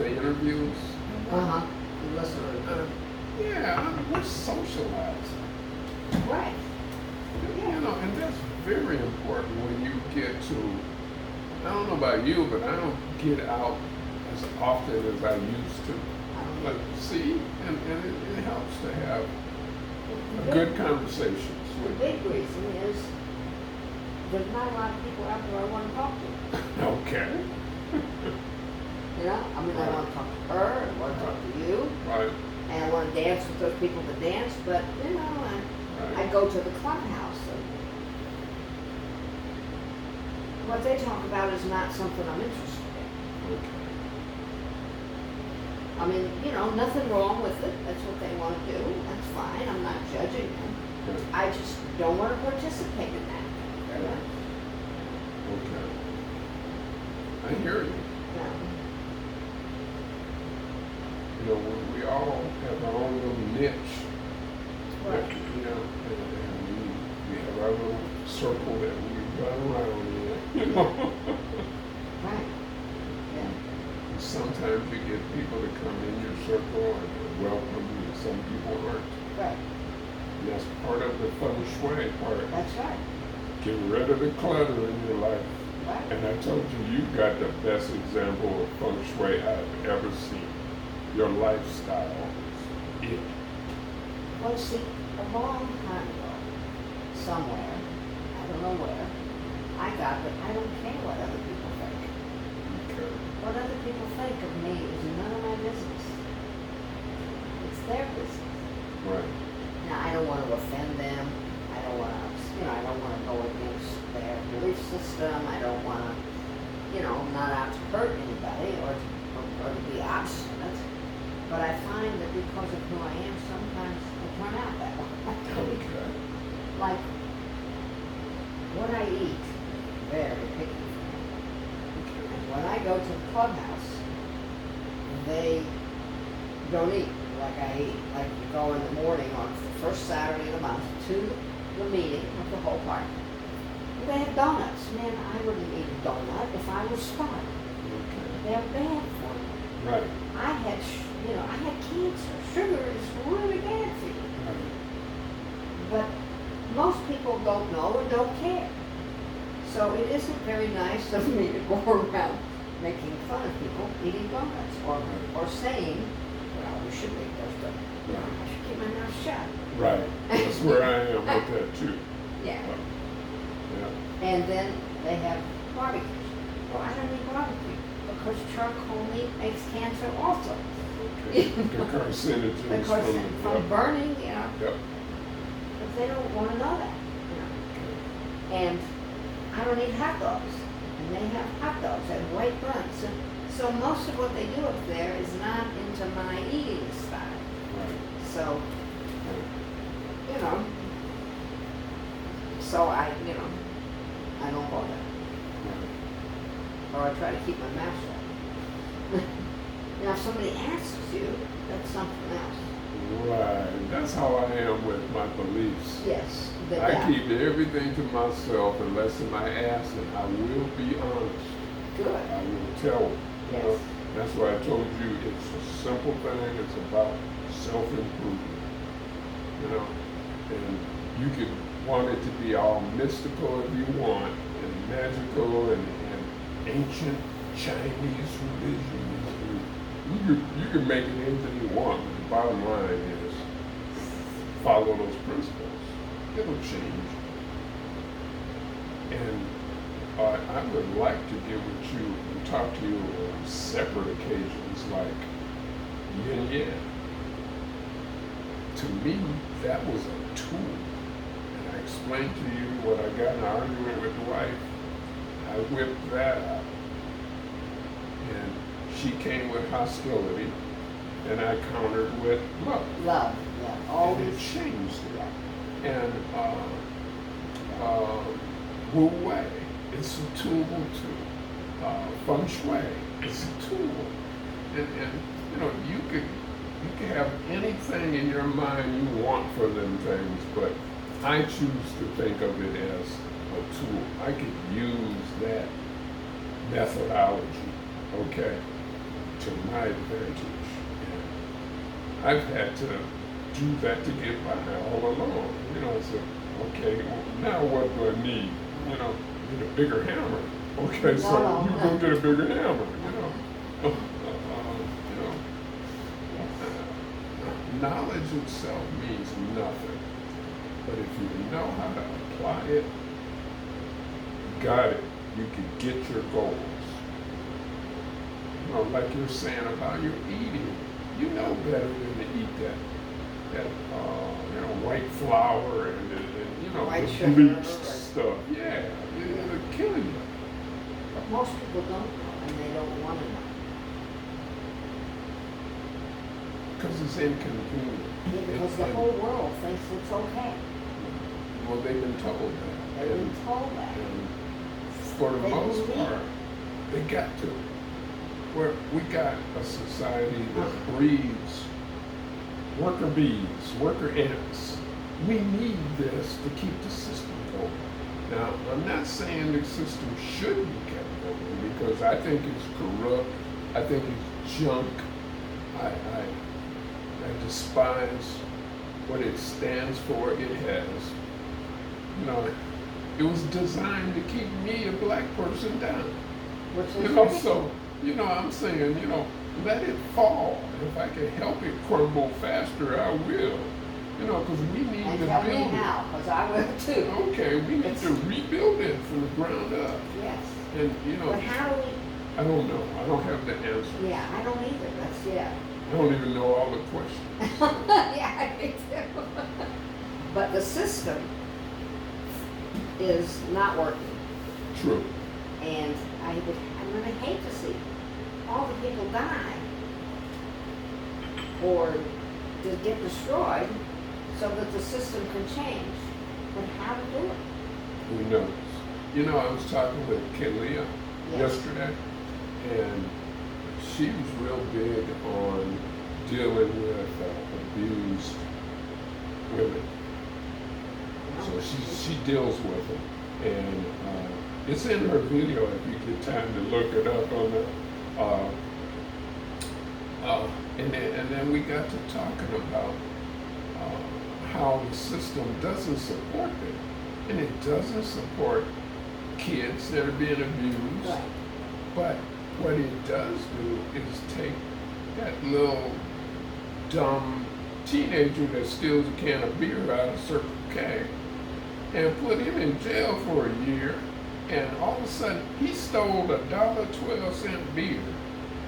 the interviews. Uh-huh. You listen to it. Yeah, we're socialized. Right. You know, and that's very important when you get to, I don't know about you, but I don't get out as often as I used to. But see, and it helps to have good conversations The with big reason is there's not a lot of people out there I want to talk to. Okay. You know, I mean, I want to talk to her, I want to talk to you, Right. and I want to dance with those people that dance, but, you know, I go to the clubhouse, and what they talk about is not something I'm interested in. Okay. I mean, you know, nothing wrong with it, that's what they want to do, that's fine, I'm not judging them. Good. I just don't want to participate in that. Very much. Okay. I hear you. No. You know, we all have our own little niche. Right. You know, and we have our little circle that we run around in. You know. Right. Yeah. Sometimes you get people to come in your circle and they're welcome, and some people aren't. Right. And that's part of the feng shui part. That's right. Get rid of the clutter in your life. Right. And I told you, you got the best example of feng shui I've ever seen. Your lifestyle is it. Well, see, a long time ago, somewhere, I don't know where, I got that I don't care what other people think. Okay. What other people think of me is none of my business. It's their business. Right. Now, I don't want to offend them. I don't want to, you know, I don't want to go against their belief system. I don't want to, you know, I'm not out to hurt anybody or to be obstinate. But I find that because of who I am, sometimes I turn out that way. Okay. Like, what I eat, very picky. And when I go to the clubhouse, they don't eat like I eat. Like you go in the morning on the first Saturday of the month to the meeting of the whole party. They have donuts. Man, I wouldn't eat a donut if I was starving. Okay. They're bad for me. Right. I had, I had cancer. Sugar is really bad for you. Right. But most people don't know or don't care. So it isn't very nice of me to go around making fun of people eating donuts or saying, well, you should make those donuts. You know, I should keep my mouth shut. Right. That's where I am with that too. Yeah. Yeah. And then they have barbecues. Well, I don't eat barbecue because charcoal meat makes cancer also. Okay. The carcinogens Because from yep. burning, you know. Yep. But they don't want to know that, you know. And I don't eat hot dogs. And they have hot dogs and white buns. And so most of what they do up there is not into my eating style. Right. So, Right. you know, so I don't go there. Right. Or I try to keep my mouth shut. Now, if somebody asks you, that's something else. Right. That's how I am with my beliefs. Yes. I keep everything to myself unless I ask, and I will be honest. Good. I will tell them. You know, Yes. that's why I told you it's a simple thing. It's about self-improvement. You know, and you can want it to be all mystical if you want, and magical, and ancient Chinese religion. You can make it anything you want, but the bottom line is follow those principles. It'll change. And I would like to get with you and talk to you on separate occasions like yin yang. To me, that was a tool. And I explained to you when I got in an argument with the wife, I whipped that out. And she came with hostility, and I countered with love. Love, yeah. And Always. it changed it. And Wu Wei, it's a tool too. Feng Shui, it's a tool. And you know, you could have anything in your mind you want for them things, but I choose to think of it as a tool. I could use that methodology, okay? to my advantage. And I've had to do that to get by all along. You know, I said, okay, well, now what do I need? You know, get a bigger hammer. Okay, so No. you go get a bigger hammer, you know. You know, knowledge itself means nothing. But if you know how to apply it, got it, you can get your goals. You know, like you're saying about your eating, you know better than to eat that you know, white flour and you know, White the sugar bleached or- stuff. Yeah, it'll kill you. But most people don't know, and they don't want to know. Because it's inconvenient. Yeah, because the whole world thinks it's okay. Well, they've been told that. They've been told that. And for the They most believe part, it. they got to. Where we got a society that breeds worker bees, worker ants. We need this to keep the system going. Now, I'm not saying the system should be kept going because I think it's corrupt. I think it's junk. I despise what it stands for. It has, you know, it was designed to keep me, a black person, down. Which is You know, ridiculous. so, you know, I'm saying, you know, let it fall. If I can help it crumble faster, I will. You know, because we need And to tell me build it. how, because I will too. Okay, we need to rebuild it from the ground up. Yes. And, you know, But how do we, I don't know. I don't have the answer. yeah, I don't either, yeah. I don't even know all the questions. Yeah, I do too. But the system is not working. True. And I'm gonna hate to see all the people die or to get destroyed so that the system can change. But how to do it? Who knows? You know, I was talking with Kalia Yes. yesterday, and she was real big on dealing with abused women. So she deals with them, and it's in her video if you get time to look it up on the. And then we got to talking about how the system doesn't support them, and it doesn't support kids that are being abused. Right. But what it does do is take that little dumb teenager that steals a can of beer out of Circle K and put him in jail for a year, and all of a sudden he stole $1.12 beer.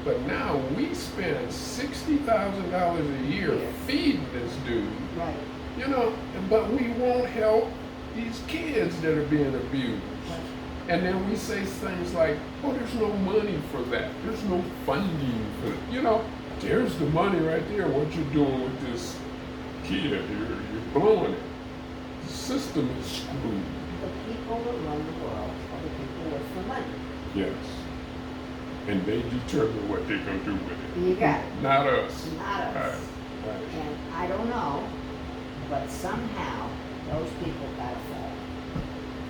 But now we spend $60,000 a year Yeah. feeding this dude, Right. you know, but we won't help these kids that are being abused. And then we say things like, oh, there's no money for that. There's no funding for it. You know, there's the money right there. What you're doing with this kid, you're blowing it. The system is screwed. The people that run the world are the people with the money. Yes. And they determine what they're going to do with it. You got it. Not us. Not us. Right. Right. And I don't know, but somehow those people gotta fall.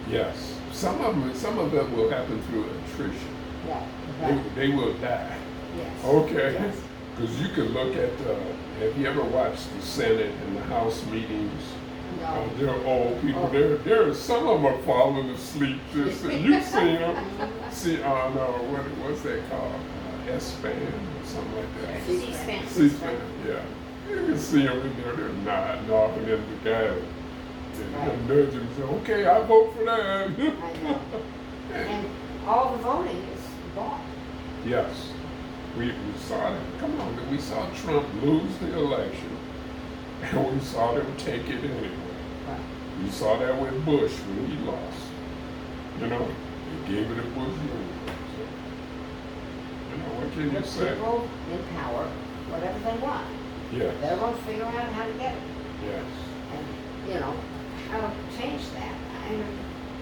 Yes. Some of them will happen through attrition. Yeah. Right. They will die. Yes. Okay. Yes. Because you can look at, have you ever watched the Senate and the House meetings? No. They're old people. Oh. There, some of them are falling asleep. Just, you've seen them. What's that called? S-SPAN or something like that. C-SPAN. C-SPAN, yeah. You can see them in there. They're nodding off and then the guy, Right. they're nudging. So, okay, I vote for that. I know. And all the voting is bought. Yes, we saw that. Come on, we saw Trump lose the election, and we saw them take it anyway. Right. We saw that with Bush when he lost. You know, they gave it to Bush anyway. So, you know, what can you Give say? people in power whatever they want. Yes, They're going to figure out how to get it. yes. And, you know, how to change that.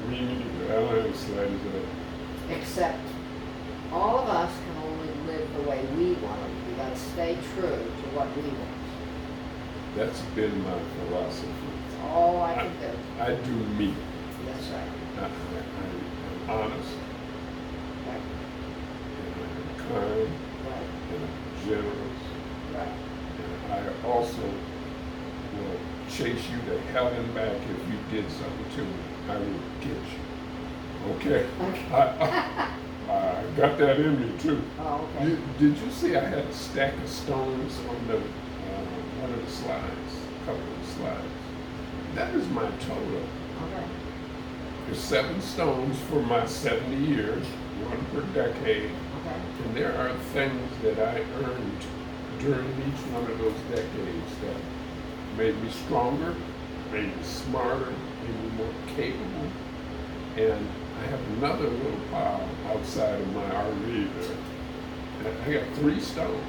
We need to, I don't understand that. Except all of us can only live the way we want to. We got to stay true to what we want. That's been my philosophy. That's all I can do. I do me. That's right. I'm honest, Right. and I'm kind, Right. and I'm generous. Right. And I also will chase you to hell and back if you did something to me. I will get you. Okay? Okay. I got that in me too. Oh, okay. Did you see I had a stack of stones on the one of the slides, a couple of the slides? That is my total. Okay. There's 7 stones for my 70 years, one per decade. Okay. And there are things that I earned during each one of those decades that made me stronger, made me smarter, made me more capable. And I have another little pile outside of my RV there. And I got 3 stones.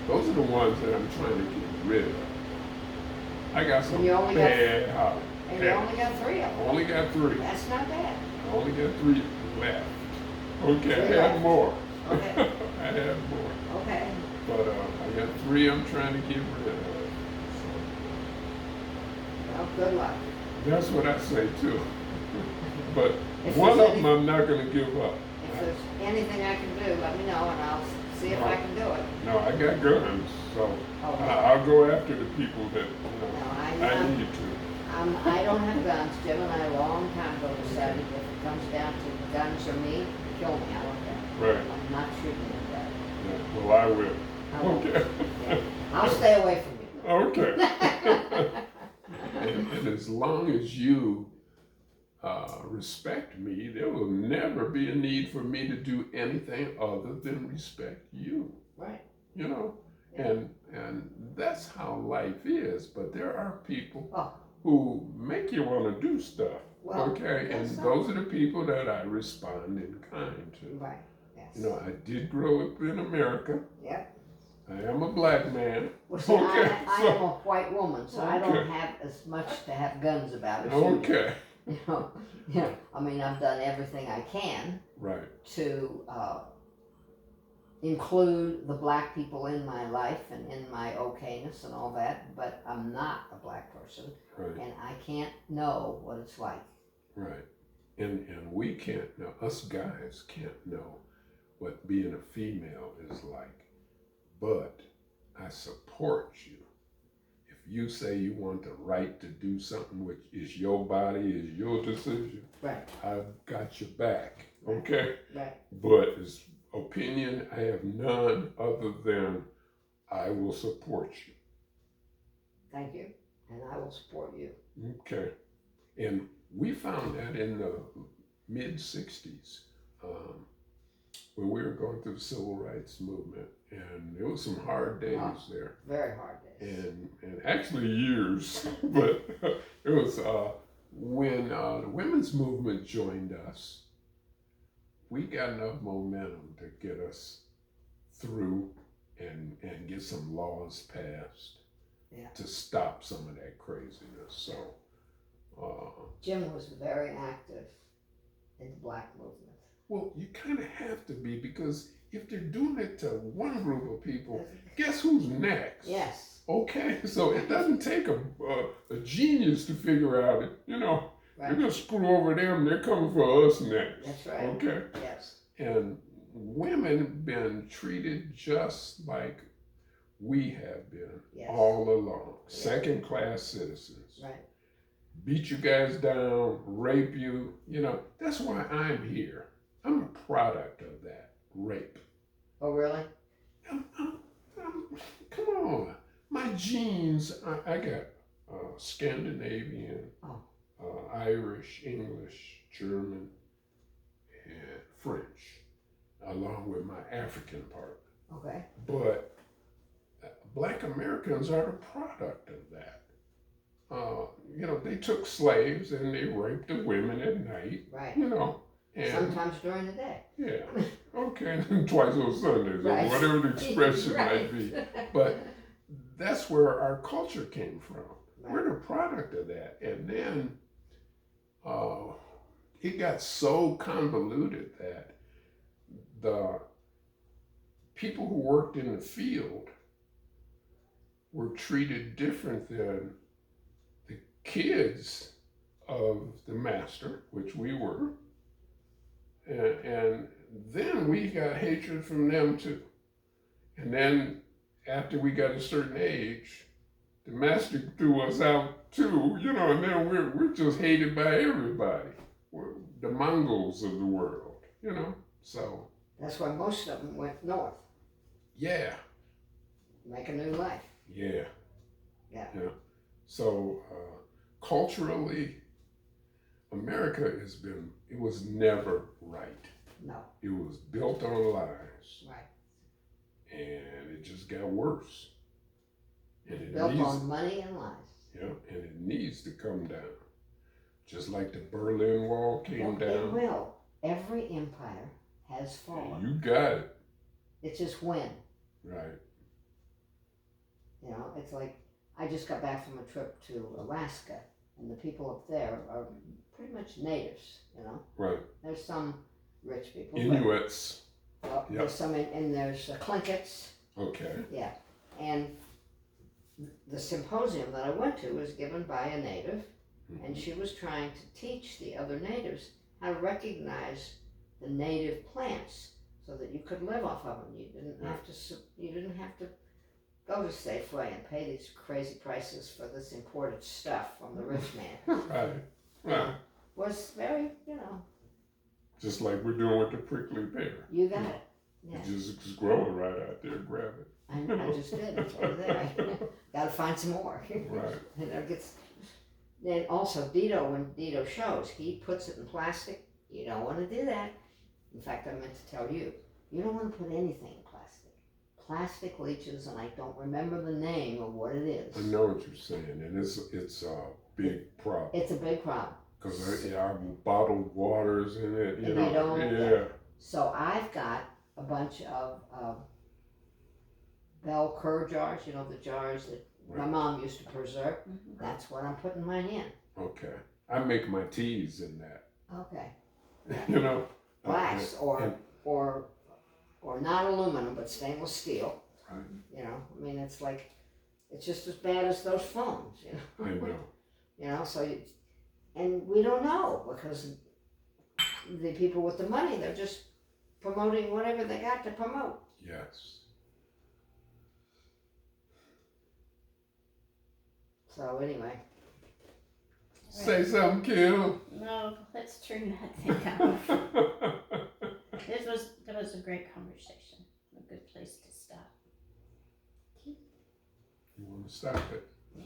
Those are the ones that I'm trying to get rid of. I got some bad houses. And you only got 3 of them. Only got 3. That's not bad. I only got 3 left. Okay, I 3 had left. more. Okay. I had more. Okay. But I got 3 I'm trying to get rid of. Well, good luck. That's what I say too. But If one there's of them I'm not going to give up. If there's anything I can do, let me know and I'll see if I can do it. No, I got guns, so Okay. I'll go after the people that No, I need to. I don't have guns. Jim and I a long time ago decided if it comes down to guns or me, kill me. I don't care. Right. I'm not shooting at that. Yeah, well, I will. I won't. Okay. Yeah. I'll stay away from you. Okay. And as long as you respect me, there will never be a need for me to do anything other than respect you. Right. You know, Yeah. and that's how life is. But there are people Oh. who make you want to do stuff. Well, Okay, and that's those are the people that I respond in kind to. Right. Yes. You know, I did grow up in America. Yep. I am a black man. Well, see, Okay, I am a white woman, so I don't Okay. have as much to have guns about as Okay. you. I mean, I've done everything I can Right. to include the black people in my life and in my okayness and all that, but I'm not a black person, Right. and I can't know what it's like. Right. And we can't know, us guys can't know what being a female is like. But I support you. If you say you want the right to do something which is your body, is your decision, Right. I've got your back. Okay? Right. But as opinion, I have none other than I will support you. Thank you, and I will support you. Okay. And we found that in the mid-60s when we were going through the civil rights movement. And there was some hard days there. Very hard days. And actually years. But it was when the women's movement joined us, we got enough momentum to get us through and get some laws passed to stop some of that craziness. So Jim was very active in the black movement. well, you kind of have to be, because if they're doing it to one group of people, guess who's next? Yes. Okay, so it doesn't take a genius to figure out it. You know, Right. you're gonna screw over them. They're coming for us next. That's right. Okay. Yes. And women been treated just like we have been all along. Yes. Second-class citizens. Right. Beat you guys down, rape you. You know, that's why I'm here. I'm a product of that rape. Oh, really? Come on. My genes, I got Scandinavian, Irish, English, German, and French, along with my African part. Okay. But black Americans are the product of that. You know, they took slaves and they raped the women at night. Right. You know. And sometimes during the day. Yeah. Okay. Twice on Sundays, Right. or whatever the expression Right. might be. But that's where our culture came from. Right. We're the product of that. And then it got so convoluted that the people who worked in the field were treated different than the kids of the master, which we were. And then we got hatred from them too. And then after we got a certain age, the master threw us out too, you know, and then we're just hated by everybody. We're the Mongols of the world, you know. So That's why most of them went north, yeah, make a new life. yeah, Yeah. yeah. So culturally, America it was never right. No. It was built on lies. Right. And it just got worse. And it Built needs, on money and lies. yeah, and it needs to come down. Just like the Berlin Wall came down. It will. Every empire has fallen. You got it. It's just when. Right. You know, it's like I just got back from a trip to Alaska, and the people up there are pretty much natives, you know. Right. There's some rich people. Inuits. Well, Yep. there's some, and there's Tlinkits. Okay. Yeah. And the symposium that I went to was given by a native, and she was trying to teach the other natives how to recognize the native plants so that you could live off of them. You didn't have to go to Safeway and pay these crazy prices for this imported stuff from the rich man. Right. Right. Was very, you know. Just like we're doing with the prickly pear. You got it. Yeah. It's growing right out there. Grab it. I just did. It's over there. Got to find some more. Right. And it gets. Then also Dito, when Dito shows, he puts it in plastic. You don't want to do that. In fact, I meant to tell you, you don't want to put anything in plastic. Plastic leaches, and I don't remember the name of what it is. I know what you're saying, and it's a big problem. It's a big problem. Because our bottled waters in it, you And know. they don't. Yeah. So I've got a bunch of Bell Cur jars, you know, the jars that my mom used to preserve. Mm-hmm. That's what I'm putting mine in. Okay. I make my teas in that. Okay. You know. Glass or not aluminum but stainless steel. Right. You know, I mean it's just as bad as those phones. You know. I know. You know, and we don't know because the people with the money, they're just promoting whatever they got to promote. Yes. So anyway. Say something, Kim. No, let's turn that thing off. That was a great conversation. A good place to stop. You want to stop it? Yeah.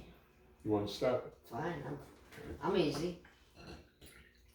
You want to stop it? Fine, I'm easy.